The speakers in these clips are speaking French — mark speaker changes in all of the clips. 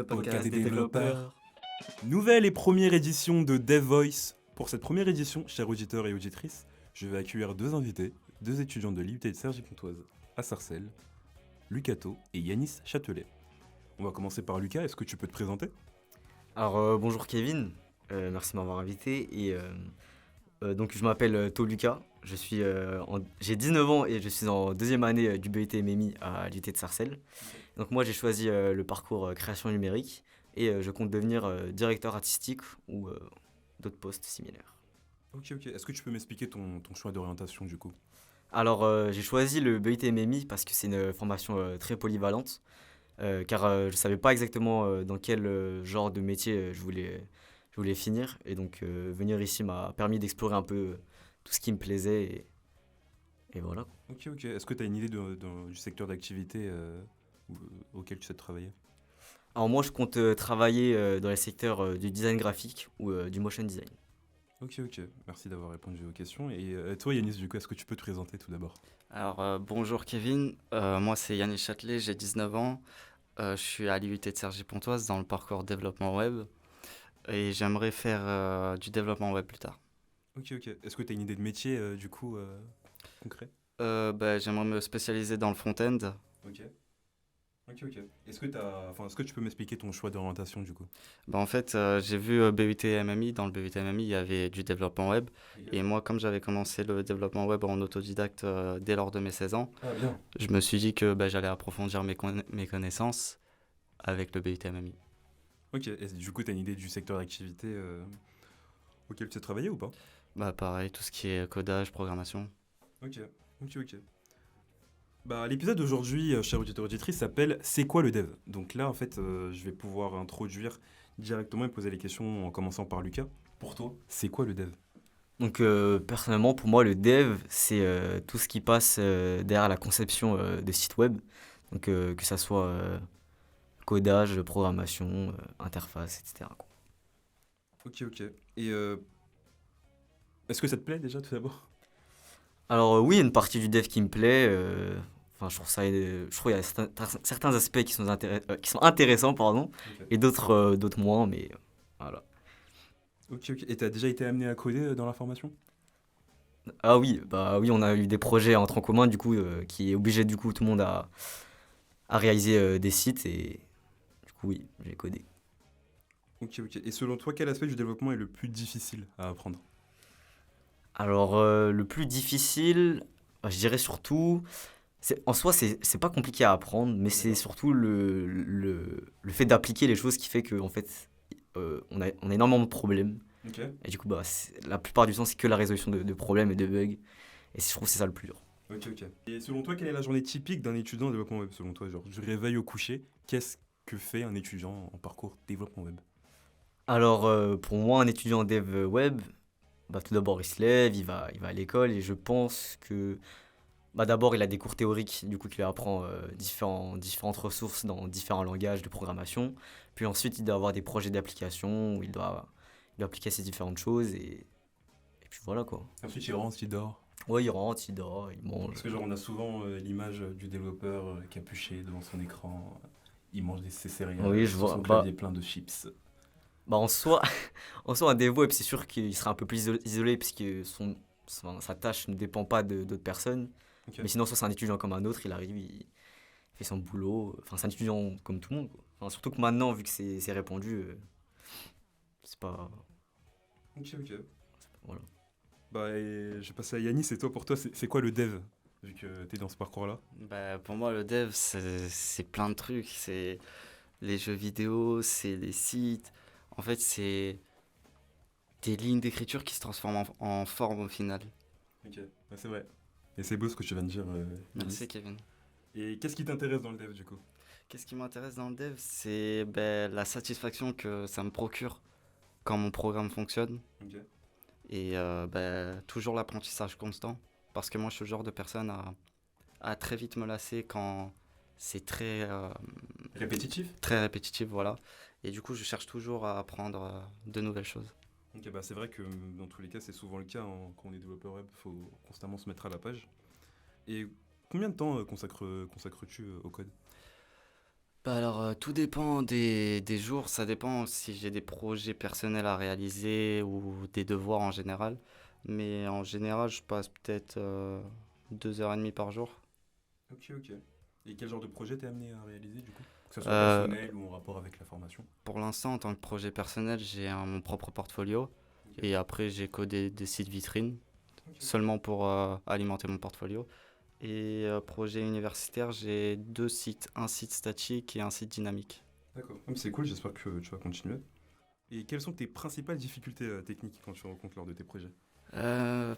Speaker 1: podcast des développeurs.
Speaker 2: Nouvelle et première édition de Dev Voice. Pour cette première édition, chers auditeurs et auditrices, je vais accueillir deux invités, deux étudiants de l'IUT de Cergy-Pontoise à Sarcelles, Lucato et Yanis Châtelet. On va commencer par Lucas, est-ce que tu peux te présenter ?
Speaker 1: Alors bonjour Kevin, merci de m'avoir invité donc je m'appelle Lucas, j'ai 19 ans et je suis en deuxième année du BUT MMI à l'IUT de Sarcelles. Donc moi j'ai choisi le parcours création numérique et je compte devenir directeur artistique ou d'autres postes similaires.
Speaker 2: Ok. Est-ce que tu peux m'expliquer ton choix d'orientation du coup ?
Speaker 1: Alors j'ai choisi le BUT MMI parce que c'est une formation très polyvalente. Car je ne savais pas exactement dans quel genre de métier je voulais finir. Et donc venir ici m'a permis d'explorer un peu tout ce qui me plaisait. Et voilà.
Speaker 2: Ok. Est-ce que tu as une idée du secteur d'activité auquel tu sais travailler ?
Speaker 1: Alors moi je compte travailler dans le secteur du design graphique ou du motion design.
Speaker 2: Ok. Merci d'avoir répondu aux questions. Et toi Yanis, du coup, est-ce que tu peux te présenter tout d'abord ?
Speaker 3: Alors bonjour Kevin, moi c'est Yanis Châtelet, j'ai 19 ans. Je suis à l'IUT de Cergy-Pontoise dans le parcours développement web et j'aimerais faire du développement web plus tard.
Speaker 2: Ok. Est-ce que tu as une idée de métier du coup concret ?
Speaker 3: J'aimerais me spécialiser dans le front-end.
Speaker 2: Ok. Est-ce que tu peux m'expliquer ton choix d'orientation du coup ?
Speaker 3: En fait, j'ai vu BUT MMI. Dans le BUT MMI, il y avait du développement web. Et moi, comme j'avais commencé le développement web en autodidacte dès lors de mes 16 ans,
Speaker 2: Bien.
Speaker 3: je me suis dit que j'allais approfondir mes connaissances avec le BUT MMI.
Speaker 2: Ok, et du coup, tu as une idée du secteur d'activité auquel tu sais travailler ou pas ?
Speaker 3: Pareil, tout ce qui est codage, programmation.
Speaker 2: Ok. L'épisode d'aujourd'hui, chers auditeurs et auditrices, s'appelle « C'est quoi le dev ?» Donc là, en fait, je vais pouvoir introduire directement et poser les questions en commençant par Lucas. Pour toi, c'est quoi le dev ?
Speaker 1: Donc personnellement pour moi le dev c'est tout ce qui passe derrière la conception de sites web. Donc que ça soit codage, programmation, interface, etc. quoi.
Speaker 2: Ok. Et est-ce que ça te plaît déjà tout d'abord ?
Speaker 1: Alors oui, il y a une partie du dev qui me plaît. Je trouve qu'il y a certains aspects qui sont intéressants, pardon,
Speaker 2: Ok.
Speaker 1: et d'autres moins, mais voilà.
Speaker 2: Ok. Et tu as déjà été amené à coder dans la formation ?
Speaker 1: Ah oui, oui, on a eu des projets en tronc commun, du coup, qui est obligé, du coup, tout le monde à réaliser des sites, et du coup, oui, j'ai codé.
Speaker 2: Ok. Et selon toi, quel aspect du développement est le plus difficile à apprendre ?
Speaker 1: Alors, le plus difficile, je dirais surtout, en soi, c'est pas compliqué à apprendre, mais c'est
Speaker 2: D'accord.
Speaker 1: surtout le fait d'appliquer les choses qui fait que, en fait, on a énormément de problèmes.
Speaker 2: Ok.
Speaker 1: Et du coup, la plupart du temps, c'est que la résolution de problèmes et de bugs. Et je trouve que c'est ça le plus dur.
Speaker 2: Ok. Et selon toi, quelle est la journée typique d'un étudiant en développement web ? Selon toi, genre, du réveil au coucher, qu'est-ce que fait un étudiant en parcours développement web ?
Speaker 1: Alors, pour moi, un étudiant en dev web, tout d'abord, il se lève, il va à l'école et je pense que d'abord, il a des cours théoriques, du coup, qui lui apprend différentes ressources dans différents langages de programmation. Puis ensuite, il doit avoir des projets d'application où il doit appliquer ces différentes choses et puis voilà quoi.
Speaker 2: Ensuite, il rentre, il dort.
Speaker 1: Ouais, il rentre, il dort, il mange.
Speaker 2: Parce que genre, on a souvent l'image du développeur capuché devant son écran. Il mange ses céréales
Speaker 1: Oui, je
Speaker 2: sur
Speaker 1: vois.
Speaker 2: son clavier plein de chips.
Speaker 1: En soi, un dev web, c'est sûr qu'il sera un peu plus isolé puisque sa tâche ne dépend pas d'autres personnes.
Speaker 2: Ok.
Speaker 1: Mais sinon, soit c'est un étudiant comme un autre, il arrive, il fait son boulot. Enfin, c'est un étudiant comme tout le monde, quoi. Enfin, surtout que maintenant, vu que c'est répandu, c'est pas.
Speaker 2: Ok.
Speaker 1: Voilà.
Speaker 2: Et je vais passer à Yanis, et toi, pour toi, c'est quoi le dev ? Vu que t'es dans ce parcours-là.
Speaker 3: Pour moi, le dev, c'est plein de trucs. C'est les jeux vidéo, c'est les sites. En fait, c'est des lignes d'écriture qui se transforment en forme au final.
Speaker 2: Ok, c'est vrai. Et c'est beau ce que tu viens de dire, Yanis.
Speaker 3: Merci Kevin.
Speaker 2: Et qu'est-ce qui t'intéresse dans le dev, du coup ?
Speaker 3: Qu'est-ce qui m'intéresse dans le dev? C'est la satisfaction que ça me procure quand mon programme fonctionne.
Speaker 2: Ok.
Speaker 3: Et toujours l'apprentissage constant. Parce que moi, je suis le genre de personne à très vite me lasser quand c'est
Speaker 2: Répétitif ?
Speaker 3: très répétitif, voilà. Et du coup, je cherche toujours à apprendre de nouvelles choses.
Speaker 2: Ok, c'est vrai que dans tous les cas, c'est souvent le cas quand on est développeur web, il faut constamment se mettre à la page. Et combien de temps consacres-tu au code ?
Speaker 3: Bah alors, tout dépend des jours, ça dépend si j'ai des projets personnels à réaliser ou des devoirs en général. Mais en général, je passe peut-être 2h30 par jour.
Speaker 2: Ok, ok. Et quel genre de projet t'es amené à réaliser du coup? Que ce soit
Speaker 3: Euh,
Speaker 2: personnel ou en rapport avec la formation?
Speaker 3: pour l'instant, en tant que projet personnel, j'ai mon propre portfolio.
Speaker 2: Ok,
Speaker 3: Et après, j'ai codé des sites vitrines
Speaker 2: ok.
Speaker 3: seulement pour alimenter mon portfolio. Et projet universitaire, j'ai deux sites, un site statique et un site dynamique.
Speaker 2: D'accord. Ah, mais c'est cool, j'espère que tu vas continuer. Et quelles sont tes principales difficultés techniques quand tu rencontres lors de tes projets?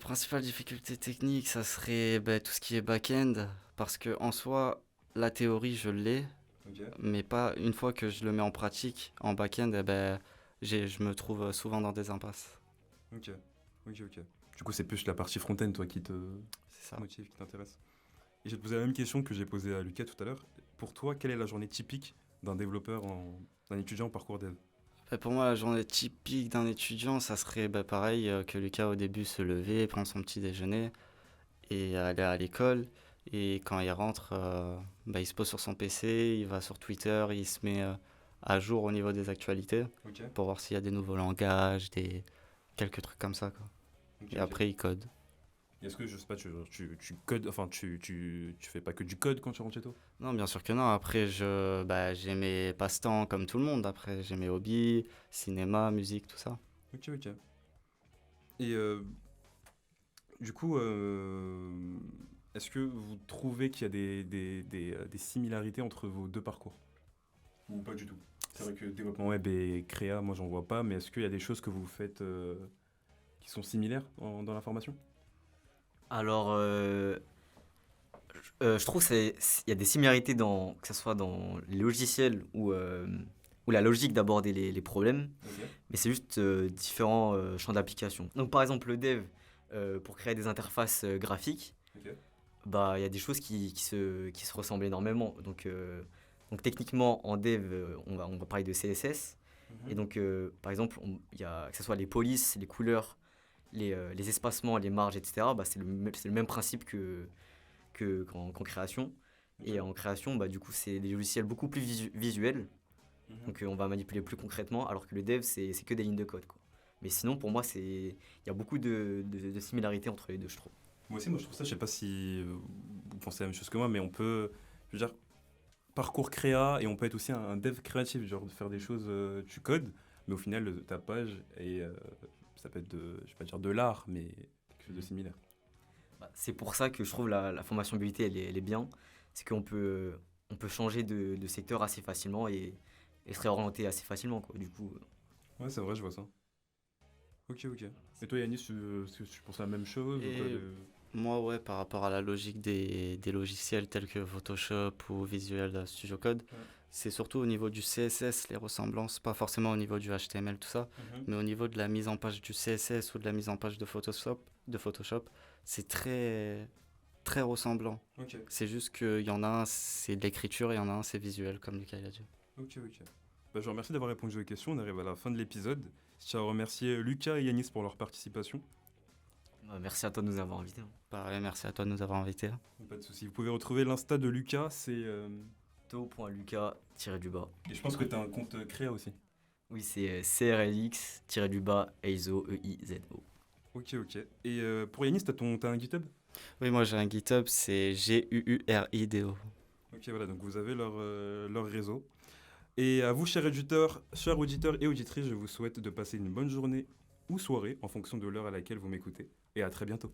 Speaker 3: Principale difficulté technique, ça serait tout ce qui est back-end, parce que en soi, la théorie, je l'ai,
Speaker 2: Ok,
Speaker 3: mais pas une fois que je le mets en pratique, en back-end, je me trouve souvent dans des impasses.
Speaker 2: ok, ok, ok. Du coup, c'est plus la partie front-end, toi, qui te
Speaker 3: C'est ça.
Speaker 2: motive, qui t'intéresse. Et je vais te poser la même question que j'ai posée à Lucas tout à l'heure. Pour toi, quelle est la journée typique d'un développeur, d'un étudiant en parcours dev?
Speaker 3: Pour moi, la journée typique d'un étudiant, ça serait pareil que Lucas au début se lever, prendre son petit déjeuner et aller à l'école. Et quand il rentre, il se pose sur son PC, il va sur Twitter, il se met à jour au niveau des actualités
Speaker 2: Ok,
Speaker 3: pour voir s'il y a des nouveaux langages, quelques trucs comme ça, quoi.
Speaker 2: ok,
Speaker 3: Et
Speaker 2: ok.
Speaker 3: après, il code.
Speaker 2: Et est-ce que, je sais pas, tu codes, enfin, tu fais pas que du code quand tu rentres chez toi?
Speaker 3: Non, bien sûr que non. Après, j'ai mes passe-temps comme tout le monde. Après, j'ai mes hobbies, cinéma, musique, tout ça.
Speaker 2: Ok, ok. Et du coup, est-ce que vous trouvez qu'il y a des similarités entre vos deux parcours? Ou pas du tout? C'est vrai que développement web et créa, moi j'en vois pas, mais est-ce qu'il y a des choses que vous faites qui sont similaires dans la formation?
Speaker 1: Alors, je trouve qu'il y a des similarités que ce soit dans les logiciels ou la logique d'aborder les problèmes,
Speaker 2: Ok.
Speaker 1: mais c'est juste différents champs d'application. Donc, par exemple, le dev, pour créer des interfaces graphiques,
Speaker 2: Ok.
Speaker 1: bah, il y a des choses qui se ressemblent énormément. Donc techniquement, en dev, on va parler de CSS. Et
Speaker 2: Mhm.
Speaker 1: donc, par exemple, il y a, que ce soit les polices, les couleurs, les espacements, les marges, etc., bah, c'est le même principe qu'en création.
Speaker 2: Ok.
Speaker 1: Et en création, bah, du coup, c'est des logiciels beaucoup plus visuels.
Speaker 2: Mhm.
Speaker 1: Donc, on va manipuler plus concrètement, alors que le dev, c'est que des lignes de code, quoi. Mais sinon, pour moi, il y a beaucoup de similarités entre les deux, je trouve.
Speaker 2: Moi aussi, moi je trouve ça, je sais pas si vous pensez la même chose que moi, mais on peut, je veux dire, parcours créa et on peut être aussi un dev créatif, genre de faire des choses, tu codes, mais au final, ta page, et ça peut être je vais pas dire de l'art, mais quelque chose de similaire.
Speaker 1: Bah, c'est pour ça que je trouve la formation mobilité, elle est bien. C'est on peut changer de secteur assez facilement et se réorienter assez facilement, quoi. Du coup,
Speaker 2: Ouais, c'est vrai, je vois ça. Ok, ok. Et toi, Yanis, est-ce que tu penses la même chose ou quoi
Speaker 3: Et moi, ouais, par rapport à la logique des logiciels tels que Photoshop ou Visual Studio Code,
Speaker 2: Ouais.
Speaker 3: c'est surtout au niveau du CSS, les ressemblances, pas forcément au niveau du HTML, tout ça,
Speaker 2: Mhm.
Speaker 3: mais au niveau de la mise en page du CSS ou de la mise en page de Photoshop, c'est très, très ressemblant.
Speaker 2: Ok,
Speaker 3: C'est juste qu'il y en a un, c'est de l'écriture et il y en a un, c'est visuel, comme Lucas l'a dit.
Speaker 2: ok, ok. Bah, je vous remercie d'avoir répondu aux questions. On arrive à la fin de l'épisode. Je tiens à remercier Lucas et Yanis pour leur participation.
Speaker 1: bah, merci à toi de nous avoir invités, hein.
Speaker 3: Pareil, merci à toi de nous avoir invités.
Speaker 2: Pas de souci. Vous pouvez retrouver l'insta de Lucas, c'est.
Speaker 1: To.lucas-du-bas.
Speaker 2: Et je pense que tu as un compte créa aussi.
Speaker 1: Oui, c'est CRLX-du-bas Eizo, EIZO.
Speaker 2: Ok, ok. Et pour Yanis, t'as un GitHub?
Speaker 3: Oui, moi j'ai un GitHub, c'est GUURIDO.
Speaker 2: Ok, voilà, donc vous avez leur réseau. Et à vous, chers auditeurs et auditrices, je vous souhaite de passer une bonne journée ou soirée en fonction de l'heure à laquelle vous m'écoutez. Et à très bientôt.